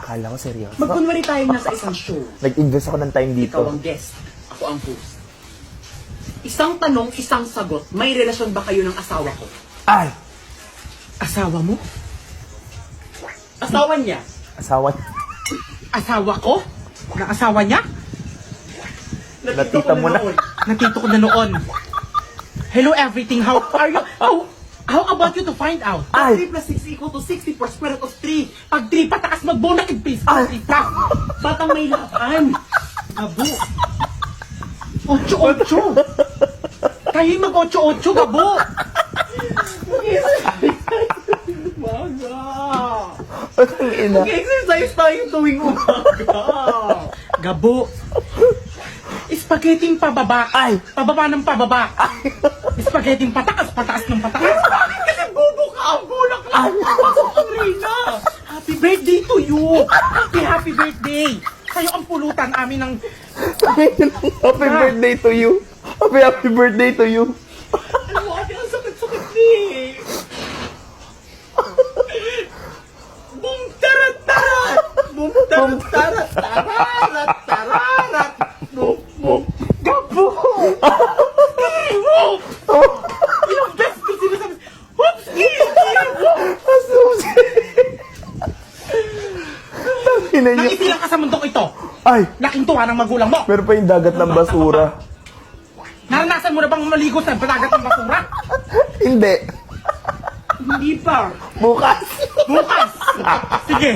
Akala ko seryoso. Magkunwari tayong nasa isang show. Nag-invest ako ng time dito. Ikaw ang guest. Ako ang host. Isang tanong, isang sagot. May relasyon ba kayo ng asawa ko? Ay! Asawa mo? Asawa niya? Asawa. Asawa ko? Na asawa niya? Natita mo na. Natito ko na noon. Hello everything, how are you? How about you to find out? Ay! 3 plus 6 equal to 60 for square root of 3. Pag 3 pataas magbonakid please. 3 plus. Batang may laban. Gabo. 8-8. Kayo mag-8-8, gabo. Umaga. Ang ina. Mag-exercise tayo tuwing umaga. Gabo. Spaghetti pababa. Ay! Pababa ng pababa. Spaghetti pataas, pataas ng pataas. Bakit kasi bobo ka ang bulak lang? Pasok ang Reyna. Happy birthday to you. Happy birthday. Kayo ang pulutan amin ng... Happy birthday to you. Happy birthday to you. Ano mo, ate, ang sakit-sakit ni. Boom, tarat, tarat. Boom, tarat, tarat, tarat, tarat. Boom, boom. Gabo! Whoop! Yung best ko sinasabi, whoops! Ina niyo. Nakipilang ka sa mundong ito. Ay! Laking tuwa ng magulang mo. Meron pa yung dagat ng basura. Naranasan mo na bang maligo sa dagat ng basura? Hindi. Hindi pa. Bukas. Bukas! Sige,